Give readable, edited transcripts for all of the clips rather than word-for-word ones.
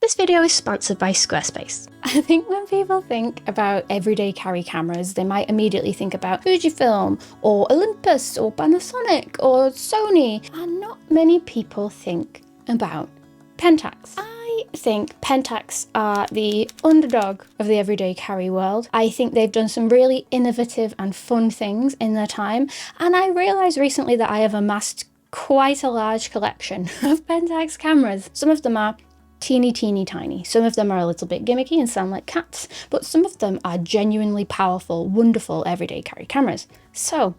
This video is sponsored by Squarespace. I think when people think about everyday carry cameras, they might immediately think about Fujifilm or Olympus or Panasonic or Sony, and not many people think about Pentax. I think Pentax are the underdog of the everyday carry world. I think they've done some really innovative and fun things in their time, and I realised recently that I have amassed quite a large collection of Pentax cameras. Some of them are teeny tiny. Some of them are a little bit gimmicky and sound like cats, but some of them are genuinely powerful, wonderful everyday carry cameras. So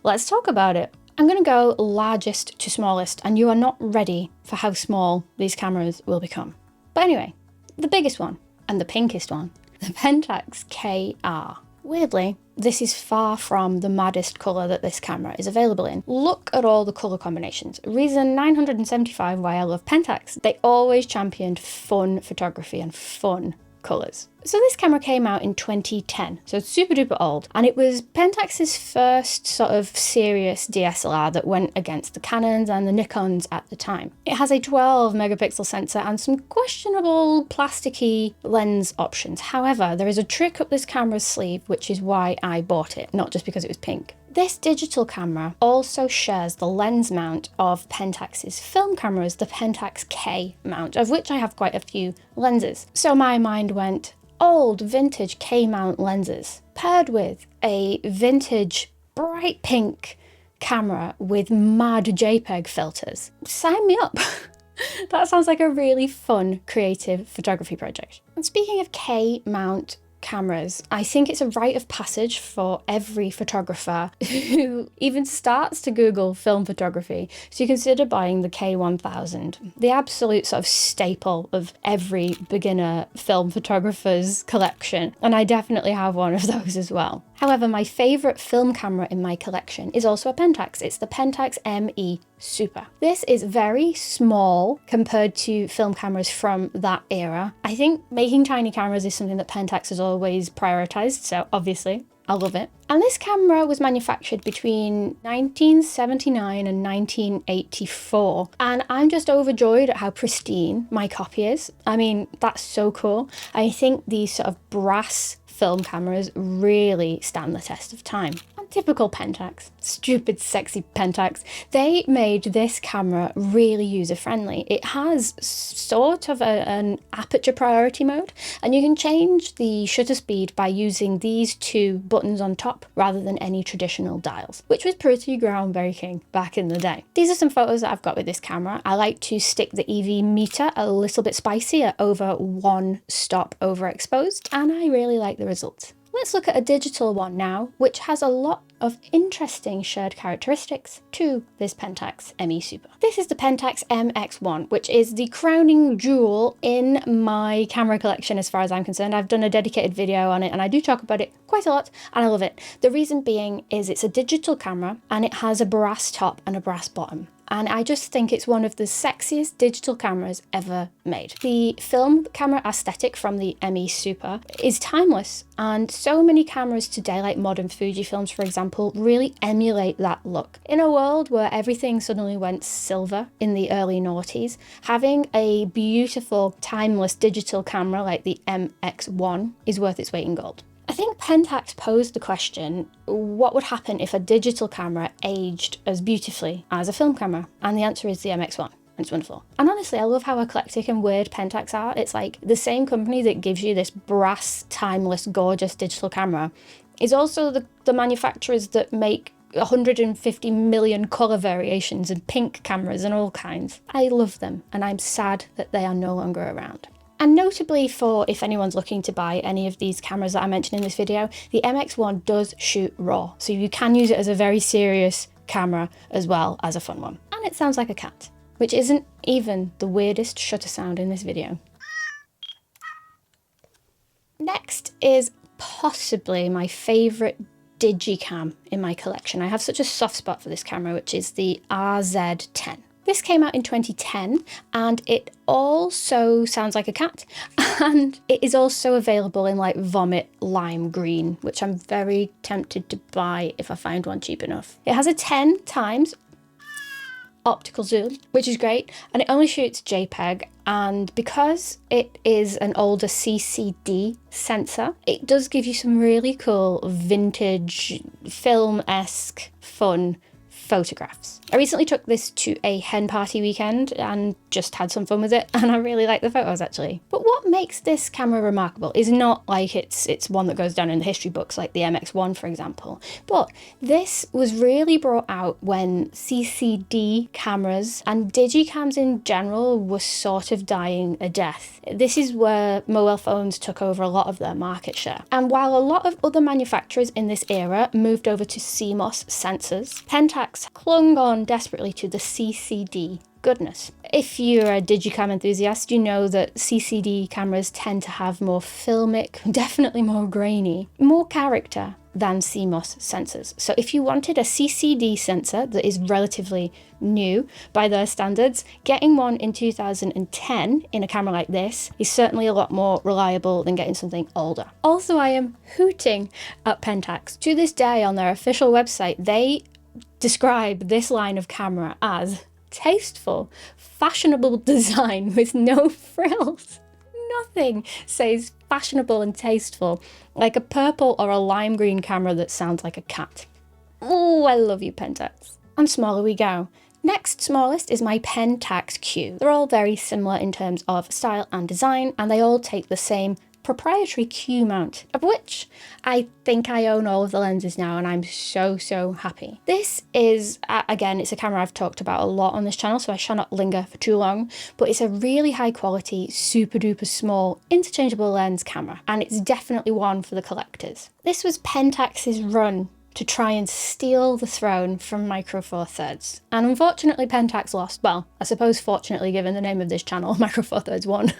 let's talk about it. I'm going to go largest to smallest, and you are not ready for how small these cameras will become. But anyway, the biggest one, and the pinkest one, the Pentax KR. Weirdly, this is far from the maddest colour that this camera is available in. Look at all the colour combinations. Reason 975 why I love Pentax. They always championed fun photography and fun colours. So this camera came out in 2010, so it's super duper old, and it was Pentax's first sort of serious DSLR that went against the Canons and the Nikons at the time. It has a 12 megapixel sensor and some questionable plasticky lens options. However, there is a trick up this camera's sleeve, which is why I bought it, not just because it was pink. This digital camera also shares the lens mount of Pentax's film cameras, the Pentax K mount, of which I have quite a few lenses. So my mind went, old vintage K-mount lenses paired with a vintage bright pink camera with mad JPEG filters. Sign me up. That sounds like a really fun creative photography project. And speaking of K-mount cameras, I think it's a rite of passage for every photographer who even starts to Google film photography to consider buying the K1000, the absolute sort of staple of every beginner film photographer's collection, and I definitely have one of those as well. However, my favourite film camera in my collection is also a Pentax. It's the Pentax ME Super. This is very small compared to film cameras from that era. I think making tiny cameras is something that Pentax has always prioritised, so obviously I love it. And this camera was manufactured between 1979 and 1984, and I'm just overjoyed at how pristine my copy is. I mean, that's so cool. I think these sort of brass film cameras really stand the test of time. And typical Pentax, stupid sexy Pentax, they made this camera really user-friendly. It has sort of an aperture priority mode, and you can change the shutter speed by using these two buttons on top rather than any traditional dials, which was pretty groundbreaking back in the day. These are some photos that I've got with this camera. I like to stick the EV meter a little bit spicy at over 1 stop overexposed, and I really like the results. Let's look at a digital one now, which has a lot of interesting shared characteristics to this Pentax ME Super. This is the Pentax MX1, which is the crowning jewel in my camera collection as far as I'm concerned. I've done a dedicated video on it and I do talk about it quite a lot and I love it. The reason being is it's a digital camera and it has a brass top and a brass bottom. And I just think it's one of the sexiest digital cameras ever made. The film camera aesthetic from the ME Super is timeless, and so many cameras today, like modern Fujifilms for example, really emulate that look. In a world where everything suddenly went silver in the early noughties, having a beautiful timeless digital camera like the MX1 is worth its weight in gold. I think Pentax posed the question, what would happen if a digital camera aged as beautifully as a film camera? And the answer is the MX1. It's wonderful. And honestly, I love how eclectic and weird Pentax are. It's like the same company that gives you this brass, timeless, gorgeous digital camera is also the manufacturers that make 150 million colour variations and pink cameras and all kinds. I love them, and I'm sad that they are no longer around. And notably for if anyone's looking to buy any of these cameras that I mentioned in this video, the MX1 does shoot RAW, so you can use it as a very serious camera as well as a fun one. And it sounds like a cat, which isn't even the weirdest shutter sound in this video. Next is possibly my favourite digicam in my collection. I have such a soft spot for this camera, which is the RZ10. This came out in 2010 and it also sounds like a cat, and it is also available in like vomit lime green, which I'm very tempted to buy if I find one cheap enough. It has a 10 times optical zoom, which is great, and it only shoots JPEG. And because it is an older CCD sensor, it does give you some really cool vintage film-esque fun photographs. I recently took this to a hen party weekend and just had some fun with it, and I really like the photos actually. But what makes this camera remarkable is not like it's one that goes down in the history books like the MX1 for example, but this was really brought out when CCD cameras and digicams in general were sort of dying a death. This is where mobile phones took over a lot of their market share. And while a lot of other manufacturers in this era moved over to CMOS sensors, Pentax clung on desperately to the CCD goodness. If you're a digicam enthusiast, you know that CCD cameras tend to have more filmic, definitely more grainy, more character than CMOS sensors. So if you wanted a CCD sensor that is relatively new by their standards, getting one in 2010 in a camera like this is certainly a lot more reliable than getting something older. Also, I am hooting at Pentax. To this day on their official website, they describe this line of camera as tasteful, fashionable design with no frills. Nothing says fashionable and tasteful like a purple or a lime green camera that sounds like a cat. Oh, I love you, Pentax. And smaller we go. Next smallest is my Pentax Q. They're all very similar in terms of style and design, and they all take the same proprietary Q mount, of which I think I own all of the lenses now, and I'm so happy. This is, again, it's a camera I've talked about a lot on this channel, so I shall not linger for too long, but it's a really high quality, super duper small, interchangeable lens camera, and it's definitely one for the collectors. This was Pentax's run to try and steal the throne from Micro Four Thirds. And unfortunately Pentax lost. Well, I suppose fortunately given the name of this channel, Micro Four Thirds won.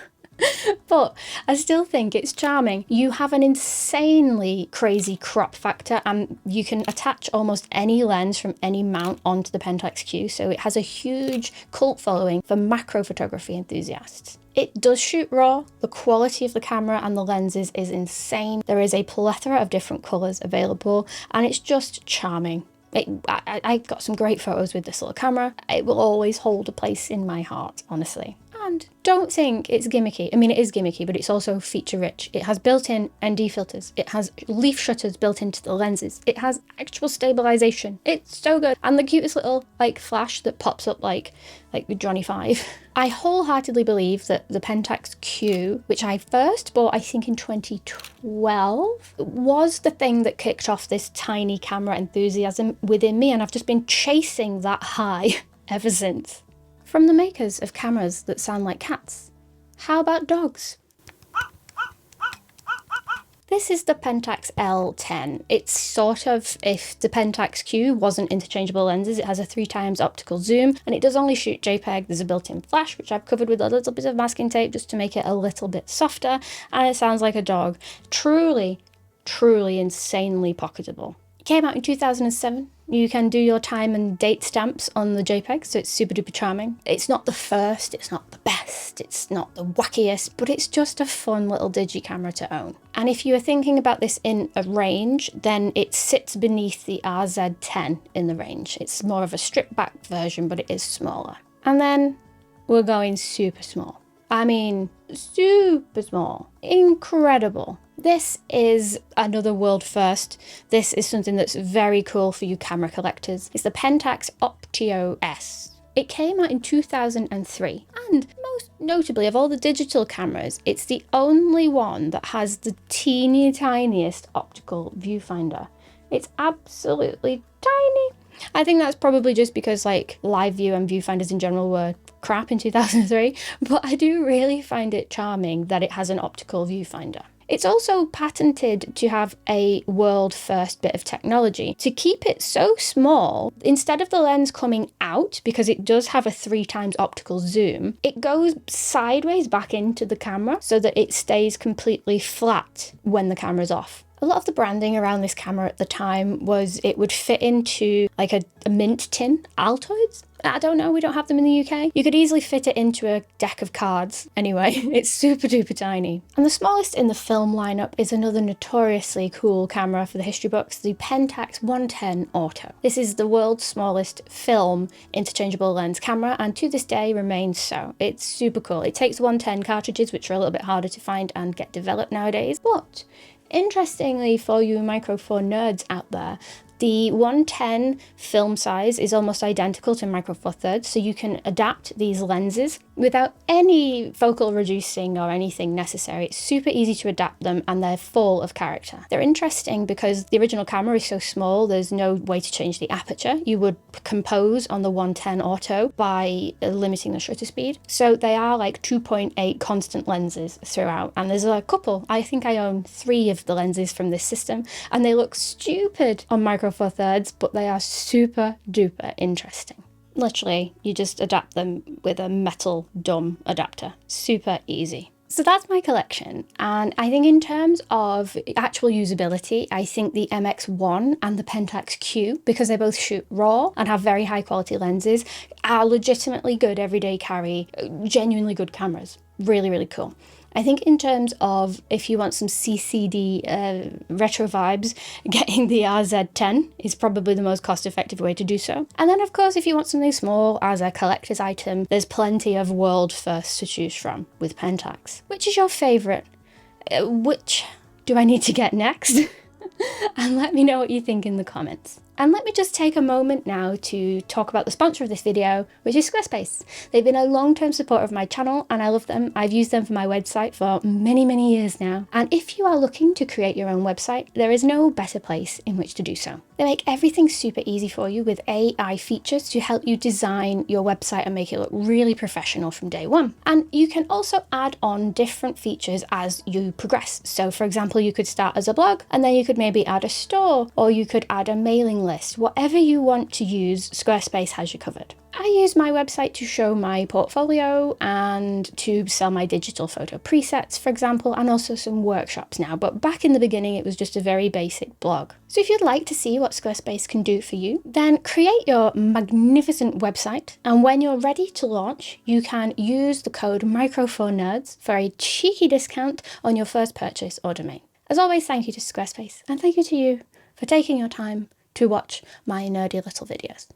But I still think it's charming. You have an insanely crazy crop factor, and you can attach almost any lens from any mount onto the Pentax Q, so it has a huge cult following for macro photography enthusiasts. It does shoot RAW, the quality of the camera and the lenses is insane. There is a plethora of different colours available, and it's just charming. I got some great photos with this little camera. It will always hold a place in my heart, honestly. And don't think it's gimmicky. I mean, it is gimmicky, but it's also feature rich. It has built-in ND filters. It has leaf shutters built into the lenses. It has actual stabilization. It's so good. And the cutest little flash that pops up like with Johnny 5. I wholeheartedly believe that the Pentax Q, which I first bought I think in 2012, was the thing that kicked off this tiny camera enthusiasm within me, and I've just been chasing that high ever since. From the makers of cameras that sound like cats, how about dogs? This is the Pentax L10. It's sort of if the Pentax Q wasn't interchangeable lenses. It has a 3x optical zoom, and it does only shoot JPEG. There's a built-in flash, which I've covered with a little bit of masking tape just to make it a little bit softer, and it sounds like a dog. Truly insanely pocketable. It came out in 2007. You can do your time and date stamps on the JPEG, so it's super duper charming. It's not the first, it's not the best, it's not the wackiest, but it's just a fun little digi camera to own. And if you are thinking about this in a range, then it sits beneath the RZ10 in the range. It's more of a stripped back version, but it is smaller. And then we're going super small. I mean, super small. Incredible. This is another world first. This is something that's very cool for you camera collectors. It's the Pentax Optio S. It came out in 2003, and most notably of all the digital cameras, it's the only one that has the teeny tiniest optical viewfinder. It's absolutely tiny. I think that's probably just because live view and viewfinders in general were crap in 2003, but I do really find it charming that it has an optical viewfinder. It's also patented to have a world first bit of technology. To keep it so small, instead of the lens coming out, because it does have a 3x optical zoom, it goes sideways back into the camera so that it stays completely flat when the camera's off. A lot of the branding around this camera at the time was it would fit into like a mint tin Altoids. I don't know, we don't have them in the UK. You could easily fit it into a deck of cards. Anyway, it's super duper tiny. And the smallest in the film lineup is another notoriously cool camera for the history books, the Pentax 110 Auto. This is the world's smallest film interchangeable lens camera, and to this day remains so. It's super cool. It takes 110 cartridges, which are a little bit harder to find and get developed nowadays. But interestingly, for you Micro Four nerds out there, the 110 film size is almost identical to Micro Four Thirds, so you can adapt these lenses without any focal reducing or anything necessary. It's super easy to adapt them, and they're full of character. They're interesting because the original camera is so small, there's no way to change the aperture. You would compose on the 110 Auto by limiting the shutter speed. So they are like 2.8 constant lenses throughout, and there's a couple. I think I own 3 of the lenses from this system, and they look stupid on Micro Four Thirds, but they are super duper interesting. Literally, you just adapt them with a metal dumb adapter. Super easy. So that's my collection, and I think in terms of actual usability, I think the MX1 and the Pentax Q, because they both shoot RAW and have very high quality lenses, are legitimately good everyday carry, genuinely good cameras. Really, really cool. I think in terms of if you want some CCD retro vibes, getting the RZ10 is probably the most cost-effective way to do so. And then of course, if you want something small as a collector's item, there's plenty of world firsts to choose from with Pentax. Which is your favourite? Which do I need to get next? And let me know what you think in the comments. And let me just take a moment now to talk about the sponsor of this video, which is Squarespace. They've been a long-term supporter of my channel and I love them. I've used them for my website for many, many years now. And if you are looking to create your own website, there is no better place in which to do so. They make everything super easy for you with AI features to help you design your website and make it look really professional from day one. And you can also add on different features as you progress. So for example, you could start as a blog and then you could maybe add a store, or you could add a mailing list. Whatever you want to use, Squarespace has you covered. I use my website to show my portfolio and to sell my digital photo presets, for example, and also some workshops now, but back in the beginning it was just a very basic blog. So if you'd like to see what Squarespace can do for you, then create your magnificent website, and when you're ready to launch, you can use the code Micro4Nerds for a cheeky discount on your first purchase or domain. As always, thank you to Squarespace, and thank you to you for taking your time to watch my nerdy little videos.